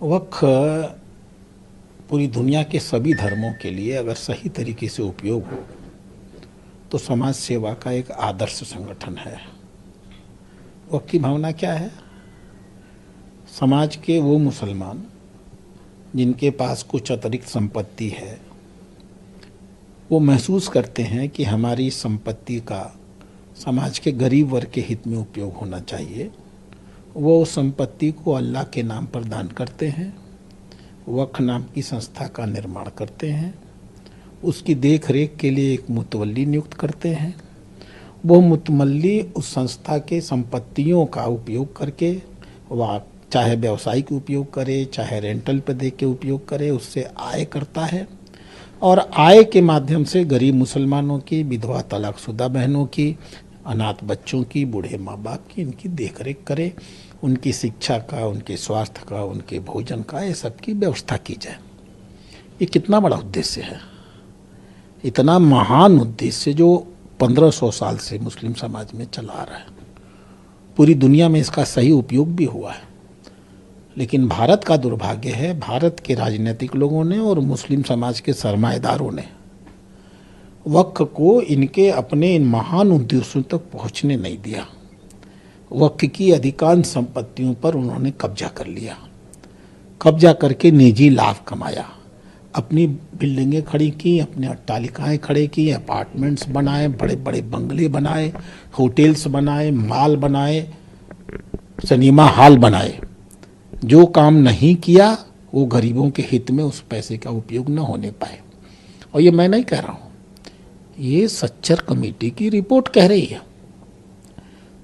वक्फ पूरी दुनिया के सभी धर्मों के लिए अगर सही तरीके से उपयोग हो तो समाज सेवा का एक आदर्श संगठन है। वक्फ की भावना क्या है? समाज के वो मुसलमान जिनके पास कुछ अतिरिक्त संपत्ति है, वो महसूस करते हैं कि हमारी संपत्ति का समाज के गरीब वर्ग के हित में उपयोग होना चाहिए। वो उस संपत्ति को अल्लाह के नाम पर दान करते हैं, वक्फ नाम की संस्था का निर्माण करते हैं, उसकी देख रेख के लिए एक मुतवल्ली नियुक्त करते हैं। वो मुतवल्ली उस संस्था के संपत्तियों का उपयोग करके, वह चाहे व्यावसायिक उपयोग करे, चाहे रेंटल पे दे के उपयोग करे, उससे आय करता है और आय के माध्यम से गरीब मुसलमानों की, विधवा तलाकशुदा बहनों की, अनाथ बच्चों की, बूढ़े माँ बाप की इनकी देख रेख करे, उनकी शिक्षा का, उनके स्वास्थ्य का, उनके भोजन का, ये सब की व्यवस्था की जाए। ये कितना बड़ा उद्देश्य है, इतना महान उद्देश्य जो 1500 साल से मुस्लिम समाज में चला आ रहा है। पूरी दुनिया में इसका सही उपयोग भी हुआ है, लेकिन भारत का दुर्भाग्य है, भारत के राजनीतिक लोगों ने और मुस्लिम समाज के सरमाएदारों ने वक्फ को इनके अपने इन महान उद्देश्यों तक पहुंचने नहीं दिया। वक्फ की अधिकांश संपत्तियों पर उन्होंने कब्जा कर लिया, कब्जा करके निजी लाभ कमाया, अपनी बिल्डिंगें खड़ी की, अपने अट्टालिकाएं खड़े की, अपार्टमेंट्स बनाए, बड़े बड़े बंगले बनाए, होटल्स बनाए, मॉल बनाए, सिनेमा हॉल बनाए। जो काम नहीं किया वो गरीबों के हित में उस पैसे का उपयोग न होने पाए। और ये मैं नहीं कह रहा हूँ, ये सच्चर कमेटी की रिपोर्ट कह रही है।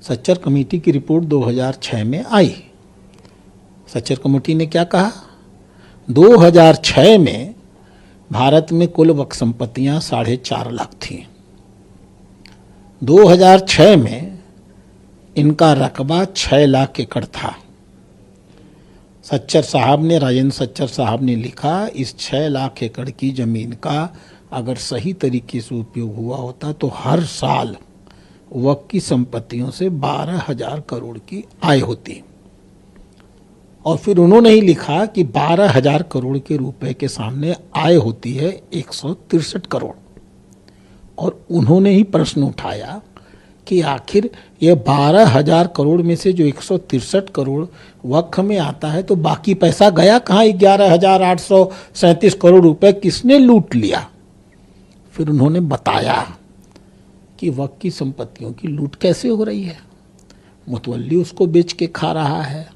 सच्चर कमेटी की रिपोर्ट 2006 में आई। सच्चर कमेटी ने क्या कहा? 2006 में भारत में कुल वक्फ संपत्तियां 4.5 लाख थी। 2006 में इनका रकबा 6 लाख एकड़ था। सच्चर साहब ने, राजेंद्र सच्चर साहब ने लिखा, इस 6 लाख एकड़ की जमीन का अगर सही तरीके से उपयोग हुआ होता तो हर साल वक्फ की संपत्तियों से 12,000 करोड़ की आय होती। और फिर उन्होंने ही लिखा कि 12,000 करोड़ के रुपए के सामने आय होती है 163 करोड़। और उन्होंने ही प्रश्न उठाया कि आखिर ये 12,000 करोड़ में से जो 163 करोड़ वक्फ में आता है तो बाकी पैसा गया कहाँ? 11,837 करोड़ रुपए किसने लूट लिया? फिर उन्होंने बताया कि वक्फ की संपत्तियों की लूट कैसे हो रही है। मुतवल्ली उसको बेच के खा रहा है,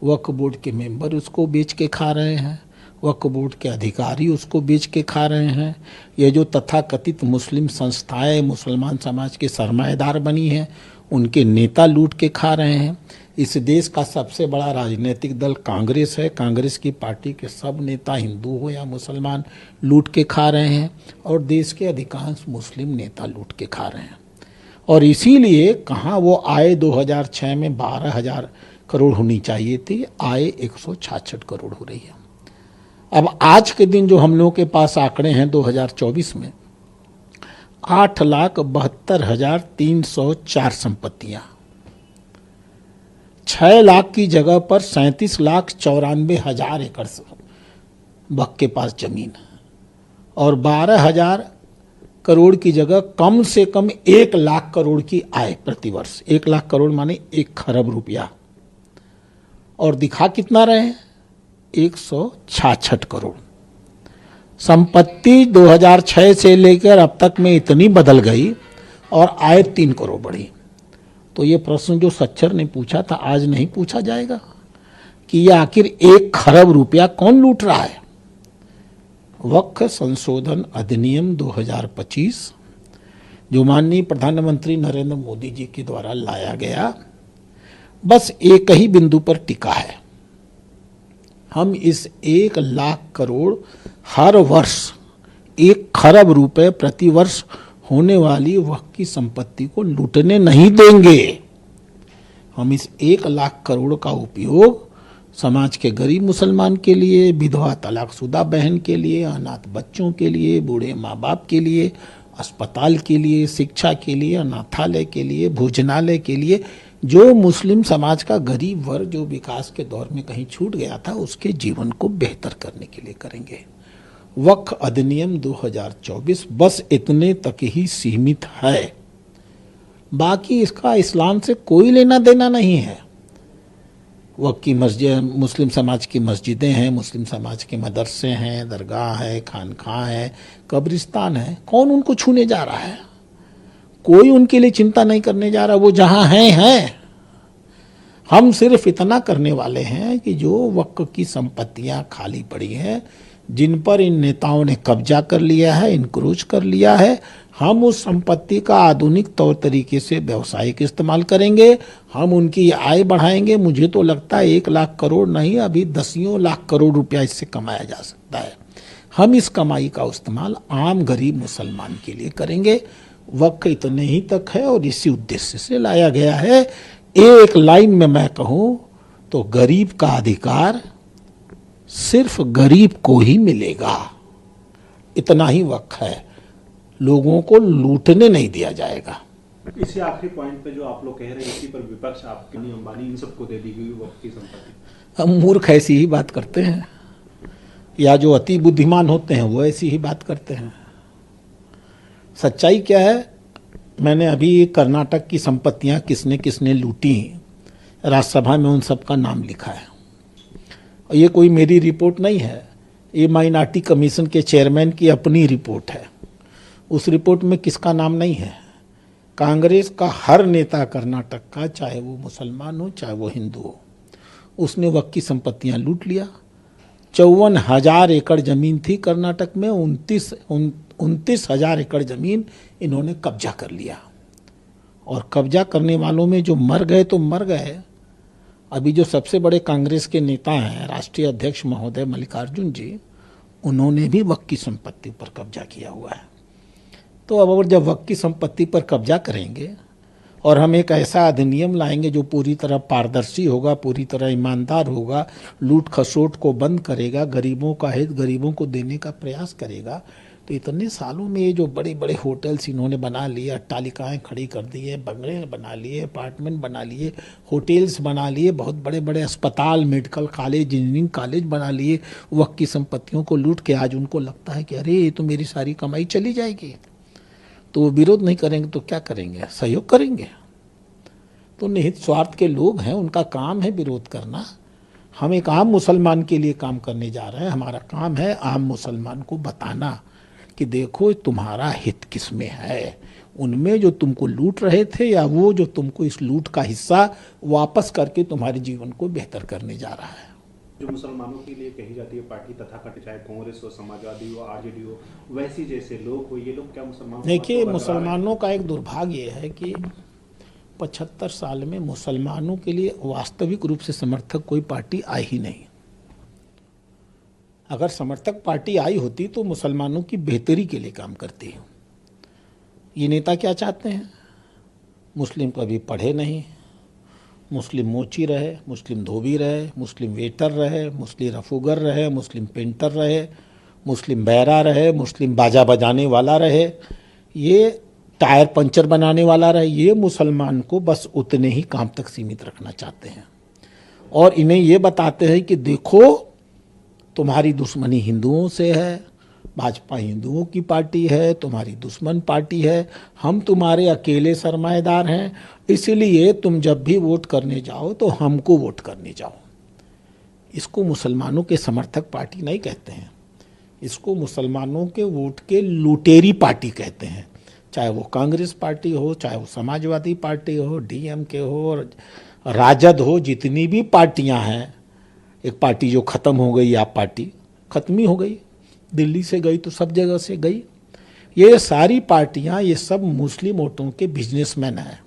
वक्फ बोर्ड के मेंबर उसको बेच के खा रहे हैं, वक्फ बोर्ड के अधिकारी उसको बेच के खा रहे हैं। ये जो तथाकथित मुस्लिम संस्थाएं मुसलमान समाज के सरमाएदार बनी हैं, उनके नेता लूट के खा रहे हैं। इस देश का सबसे बड़ा राजनीतिक दल कांग्रेस है, कांग्रेस की पार्टी के सब नेता हिंदू हो या मुसलमान लूट के खा रहे हैं और देश के अधिकांश मुस्लिम नेता लूट के खा रहे हैं। और इसीलिए कहाँ वो आय 2006 में 12,000 करोड़ होनी चाहिए थी, आय 166 करोड़ हो रही है। अब आज के दिन जो हम लोगों के पास आंकड़े हैं 2024 में 8,72,304 संपत्तियां, 6 लाख की जगह पर 37,94,000 एकड़ वक्फ के पास जमीन है और 12,000 करोड़ की जगह कम से कम 1 लाख करोड़ की आय प्रतिवर्ष। 1 लाख करोड़ माने 1 खरब रुपया। और दिखा कितना रहे हैं? 166 करोड़। संपत्ति 2006 से लेकर अब तक में इतनी बदल गई और आय 3 करोड़ बढ़ी। तो ये प्रश्न जो सच्चर ने पूछा था आज नहीं पूछा जाएगा कि ये आखिर 1 खरब रुपया कौन लूट रहा है? वक्फ संशोधन अधिनियम 2025 जो माननीय प्रधानमंत्री नरेंद्र मोदी जी के द्वारा लाया गया, बस एक ही बिंदु पर टिका है। हम इस 1 लाख करोड़ हर वर्ष 1 खरब रुपए प्रतिवर्ष होने वाली वक्फ की संपत्ति को लूटने नहीं देंगे। हम इस 1 लाख करोड़ का उपयोग समाज के गरीब मुसलमान के लिए, विधवा तलाकशुदा बहन के लिए, अनाथ बच्चों के लिए, बूढ़े माँ बाप के लिए, अस्पताल के लिए, शिक्षा के लिए, अनाथालय के लिए, भोजनालय के लिए जो मुस्लिम समाज का गरीब वर्ग जो विकास के दौर में कहीं छूट गया था, उसके जीवन को बेहतर करने के लिए करेंगे। वक्फ अधिनियम 2024 बस इतने तक ही सीमित है, बाकी इसका इस्लाम से कोई लेना देना नहीं है। वक्फ की मस्जिद, मुस्लिम समाज की मस्जिदें हैं, मुस्लिम समाज के मदरसे हैं, दरगाह है, खानखां है, कब्रिस्तान है, कौन उनको छूने जा रहा है? कोई उनके लिए चिंता नहीं करने जा रहा, वो जहां हैं। हम सिर्फ इतना करने वाले हैं कि जो वक्फ की संपत्तियां खाली पड़ी हैं, जिन पर इन नेताओं ने कब्जा कर लिया है, इंक्रोच कर लिया है, हम उस संपत्ति का आधुनिक तौर तरीके से व्यावसायिक इस्तेमाल करेंगे, हम उनकी आय बढ़ाएंगे। मुझे तो लगता है 1 लाख करोड़ नहीं, अभी दसियों लाख करोड़ रुपया इससे कमाया जा सकता है। हम इस कमाई का इस्तेमाल आम गरीब मुसलमान के लिए करेंगे। वक्फ इतने ही तक है और इसी उद्देश्य से लाया गया है। एक लाइन में मैं कहूं तो गरीब का अधिकार सिर्फ गरीब को ही मिलेगा, इतना ही वक्फ है। लोगों को लूटने नहीं दिया जाएगा। इसी आखिरी पॉइंट पे जो आप लोग कह रहे हैं, इसी पर विपक्ष आपके अंबानी इन सबको दे दी गई वक्फ की संपत्ति। हम मूर्ख ऐसी ही बात करते हैं, या जो अति बुद्धिमान होते हैं वो ऐसी ही बात करते हैं। सच्चाई क्या है? मैंने अभी कर्नाटक की संपत्तियां किसने किसने लूटी, राज्यसभा में उन सब का नाम लिखा है। और ये कोई मेरी रिपोर्ट नहीं है, ये माइनॉरिटी कमीशन के चेयरमैन की अपनी रिपोर्ट है। उस रिपोर्ट में किसका नाम नहीं है? कांग्रेस का हर नेता कर्नाटक का, चाहे वो मुसलमान हो चाहे वो हिंदू हो, उसने वक्फ की संपत्तियां लूट लिया। 54,000 एकड़ जमीन थी कर्नाटक में, 29,000 एकड़ जमीन इन्होंने कब्जा कर लिया। और कब्जा करने वालों में जो मर गए तो मर गए। अभी जो सबसे बड़े कांग्रेस के नेता हैं, राष्ट्रीय अध्यक्ष महोदय मल्लिकार्जुन जी, उन्होंने भी वक्फ की संपत्ति पर कब्जा किया हुआ है। तो अब और जब वक्फ की संपत्ति पर कब्जा करेंगे और हम एक ऐसा अधिनियम लाएंगे जो पूरी तरह पारदर्शी होगा, पूरी तरह ईमानदार होगा, लूट खसोट को बंद करेगा, गरीबों का हित गरीबों को देने का प्रयास करेगा, तो इतने सालों में ये जो बड़े बड़े होटल्स इन्होंने बना लिए, अट्टालिकाएं खड़ी कर दी है, बंगले बना लिए, अपार्टमेंट बना लिए, होटल्स बना लिए, बहुत बड़े बड़े अस्पताल, मेडिकल कॉलेज, इंजीनियरिंग कॉलेज बना लिए, वक्फ की संपत्तियों को लूट के आज उनको लगता है कि अरे ये तो मेरी सारी कमाई चली जाएगी। तो वो विरोध नहीं करेंगे तो क्या करेंगे? सहयोग करेंगे। तो निहित स्वार्थ के लोग हैं, उनका काम है विरोध करना। हम एक आम मुसलमान के लिए काम करने जा रहे हैं। हमारा काम है आम मुसलमान को बताना कि देखो तुम्हारा हित किसमें है, उनमें जो तुमको लूट रहे थे या वो जो तुमको इस लूट का हिस्सा वापस करके तुम्हारे जीवन को बेहतर करने जा रहा है। जो मुसलमानों के लिए कही जाती है पार्टी तथाकथित, चाहे कांग्रेस हो, समाजवादी हो, आरजेडी हो, वैसी जैसे लोग हो, ये लोग क्या मुसलमानों? देखिए, मुसलमानों का एक दुर्भाग्य है कि 75 साल में मुसलमानों के लिए वास्तविक रूप से समर्थक कोई पार्टी आई ही नहीं। अगर समर्थक पार्टी आई होती तो मुसलमानों की बेहतरी के लिए काम करती है। ये नेता क्या चाहते हैं? मुस्लिम कभी पढ़े नहीं, मुस्लिम मोची रहे, मुस्लिम धोबी रहे, मुस्लिम वेटर रहे, मुस्लिम रफूगर रहे, मुस्लिम पेंटर रहे, मुस्लिम बैरा रहे, मुस्लिम बाजा बजाने वाला रहे, ये टायर पंचर बनाने वाला रहे। ये मुसलमान को बस उतने ही काम तक सीमित रखना चाहते हैं और इन्हें ये बताते हैं कि देखो तुम्हारी दुश्मनी हिंदुओं से है, भाजपा हिंदुओं की पार्टी है, तुम्हारी दुश्मन पार्टी है, हम तुम्हारे अकेले सरमाएदार हैं, इसलिए तुम जब भी वोट करने जाओ तो हमको वोट करने जाओ। इसको मुसलमानों के समर्थक पार्टी नहीं कहते हैं, इसको मुसलमानों के वोट के लुटेरी पार्टी कहते हैं। चाहे वो कांग्रेस पार्टी हो, चाहे वो समाजवादी पार्टी हो, डीएमके हो, राजद हो, जितनी भी पार्टियां हैं। एक पार्टी जो ख़त्म हो गई, आप पार्टी ख़त्म ही हो गई, दिल्ली से गई तो सब जगह से गई। ये सारी पार्टियां, ये सब मुस्लिम वोटों के बिजनेसमैन हैं,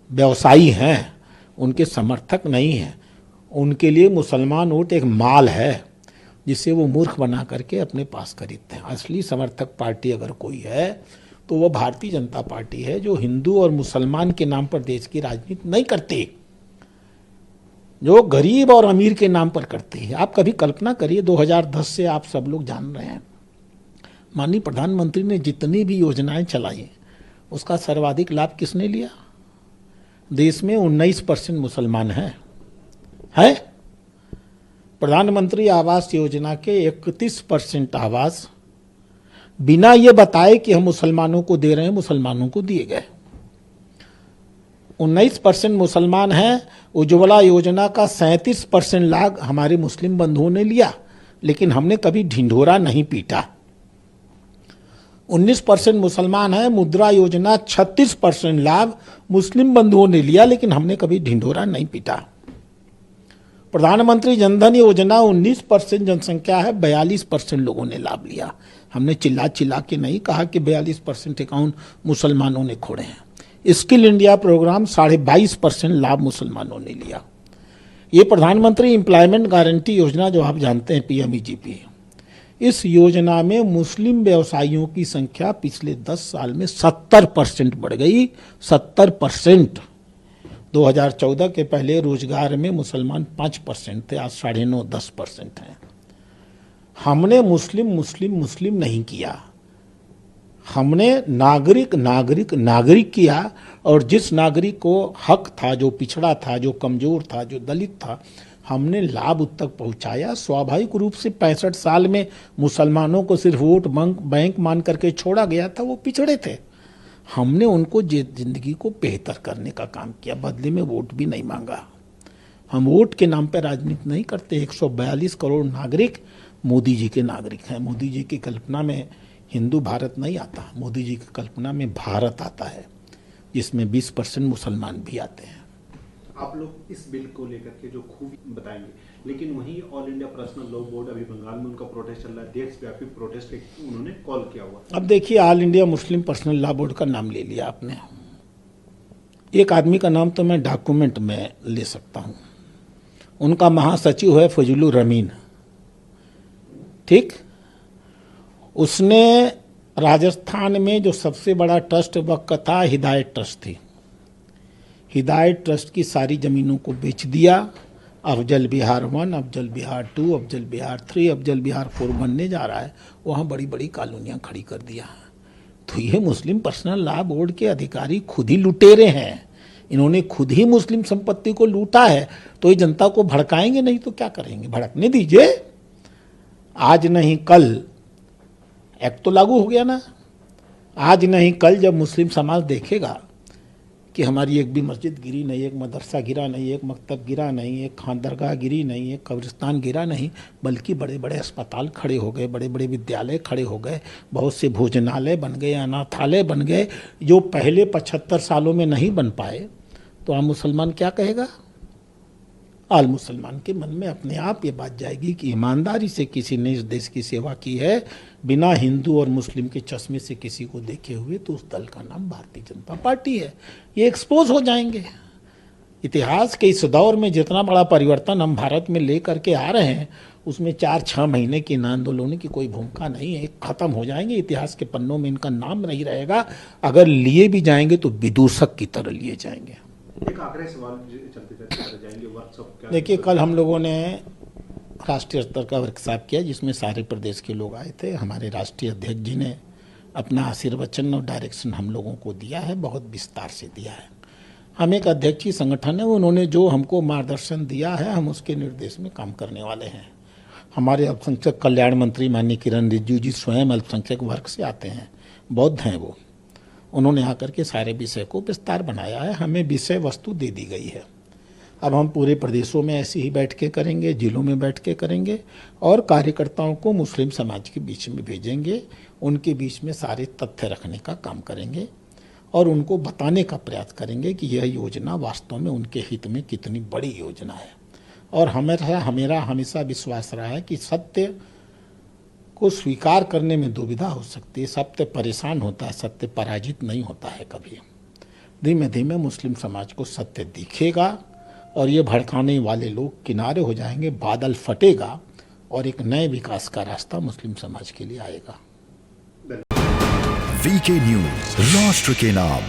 व्यवसायी हैं, उनके समर्थक नहीं हैं। उनके लिए मुसलमान वोट एक माल है जिसे वो मूर्ख बना करके अपने पास खरीदते हैं। असली समर्थक पार्टी अगर कोई है तो वह भारतीय जनता पार्टी है, जो हिंदू और मुसलमान के नाम पर देश की राजनीति नहीं करती, जो गरीब और अमीर के नाम पर करती है। आप कभी कल्पना करिए, 2010 से आप सब लोग जान रहे हैं, माननीय प्रधानमंत्री ने जितनी भी योजनाएं चलाई उसका सर्वाधिक लाभ किसने लिया? देश में 19% मुसलमान है। प्रधानमंत्री आवास योजना के 31% आवास बिना ये बताए कि हम मुसलमानों को दे रहे हैं, मुसलमानों को दिए गए। 19% मुसलमान हैं। उज्ज्वला योजना का 37% लाभ हमारे मुस्लिम बंधुओं ने लिया, लेकिन हमने कभी ढिंढोरा नहीं पीटा। 19% मुसलमान हैं। मुद्रा योजना 36% लाभ मुस्लिम बंधुओं ने लिया, लेकिन हमने कभी ढिंढोरा नहीं पीटा। प्रधानमंत्री जनधन योजना 19% जनसंख्या है, 42% लोगों ने लाभ लिया। हमने चिल्ला चिल्ला के नहीं कहा कि 42% अकाउंट मुसलमानों ने खोले हैं। स्किल इंडिया प्रोग्राम 22.5% लाभ मुसलमानों ने लिया। ये प्रधानमंत्री एम्प्लॉयमेंट गारंटी योजना जो आप जानते हैं, PMEGP, इस योजना में मुस्लिम व्यवसायियों की संख्या पिछले 10 साल में 70% बढ़ गई। 70%। 2014 के पहले रोजगार में मुसलमान 5% थे, आज 9.5-10% हैं। हमने मुस्लिम नहीं किया, हमने नागरिक किया। और जिस नागरिक को हक था, जो पिछड़ा था, जो कमजोर था, जो दलित था, हमने लाभ उस तक पहुंचाया। स्वाभाविक रूप से 65 साल में मुसलमानों को सिर्फ वोट बैंक मान करके छोड़ा गया था, वो पिछड़े थे। हमने उनको जिंदगी को बेहतर करने का काम किया, बदले में वोट भी नहीं मांगा। हम वोट के नाम पर राजनीति नहीं करते। 142 करोड़ नागरिक मोदी जी के नागरिक हैं। मोदी जी की कल्पना में हिंदू भारत नहीं आता, मोदी जी की कल्पना में भारत आता है, जिसमें 20% मुसलमान भी आते हैं। आप लोग इस बिल को लेकर के जो खूबी बताएंगे, लेकिन वहीं all India personal law board अभी बंगाल में उनका प्रोटेस्ट चल रहा है, देशव्यापी प्रोटेस्ट उन्होंने कॉल किया हुआ। अब देखिए, all India Muslim personal law board का नाम ले लिया आपने। एक आदमी का नाम तो मैं डॉक्यूमेंट में ले सकता हूं। उनका महासचिव है फजलुर रमीन, ठीक। उसने राजस्थान में जो सबसे बड़ा ट्रस्ट वक्त था, हिदायत ट्रस्ट थी, हिदायत ट्रस्ट की सारी जमीनों को बेच दिया। अफजल बिहार 1, अफजल बिहार 2, अफजल बिहार 3, अफजल बिहार 4 बनने जा रहा है। वहाँ बड़ी बड़ी कॉलोनियाँ खड़ी कर दिया। तो ये मुस्लिम पर्सनल लॉ बोर्ड के अधिकारी खुद ही लुटेरे हैं। इन्होंने खुद ही मुस्लिम संपत्ति को लूटा है। तो ये जनता को भड़काएंगे नहीं तो क्या करेंगे? भड़कने दीजिए। आज नहीं कल एक्ट तो लागू हो गया ना। आज नहीं कल जब मुस्लिम समाज देखेगा कि हमारी एक भी मस्जिद गिरी नहीं, एक मदरसा गिरा नहीं, एक मकतब गिरा नहीं, एक खानदरगाह गिरी नहीं, एक कब्रिस्तान गिरा नहीं, बल्कि बड़े बड़े अस्पताल खड़े हो गए, बड़े बड़े विद्यालय खड़े हो गए, बहुत से भोजनालय बन गए, अनाथालय बन गए, जो पहले 75 सालों में नहीं बन पाए। तो आम मुसलमान क्या कहेगा? आल मुसलमान के मन में अपने आप ये बात जाएगी कि ईमानदारी से किसी ने इस देश की सेवा की है, बिना हिंदू और मुस्लिम के चश्मे से किसी को देखे हुए, तो उस दल का नाम भारतीय जनता पार्टी है। ये एक्सपोज हो जाएंगे। इतिहास के इस दौर में जितना बड़ा परिवर्तन हम भारत में ले करके आ रहे हैं, उसमें 4-6 महीने के इन आंदोलनों की कोई भूमिका नहीं है। खत्म हो जाएंगे, इतिहास के पन्नों में इनका नाम नहीं रहेगा। अगर लिए भी जाएंगे तो विदूषक की तरह लिए जाएंगे। एक आखिरी सवाल चलते जाएंगे, वर्कशॉप क्या? देखिए, कल हम लोगों ने राष्ट्रीय स्तर का वर्कशॉप किया, जिसमें सारे प्रदेश के लोग आए थे। हमारे राष्ट्रीय अध्यक्ष जी ने अपना आशीर्वचन और डायरेक्शन हम लोगों को दिया है, बहुत विस्तार से दिया है। हम एक अध्यक्षीय संगठन है, उन्होंने जो हमको मार्गदर्शन दिया है, हम उसके निर्देश में काम करने वाले हैं। हमारे अल्पसंख्यक कल्याण मंत्री माननीय किरण रिजिजू जी स्वयं अल्पसंख्यक वर्ग से आते हैं, बौद्ध हैं वो। उन्होंने आकर के सारे विषय को विस्तार बनाया है, हमें विषय वस्तु दे दी गई है। अब हम पूरे प्रदेशों में ऐसे ही बैठ के करेंगे, जिलों में बैठ के करेंगे, और कार्यकर्ताओं को मुस्लिम समाज के बीच में भेजेंगे, उनके बीच में सारे तथ्य रखने का काम करेंगे और उनको बताने का प्रयास करेंगे कि यह योजना वास्तव में उनके हित में कितनी बड़ी योजना है। और हमेरा हमेशा विश्वास रहा है कि सत्य को स्वीकार करने में दुविधा हो सकती है। सत्य परेशान होता है, सत्य पराजित नहीं होता है कभी। धीमे धीमे मुस्लिम समाज को सत्य दिखेगा और ये भड़काने वाले लोग किनारे हो जाएंगे, बादल फटेगा और एक नए विकास का रास्ता मुस्लिम समाज के लिए आएगा। वीके न्यूज, राष्ट्र के नाम।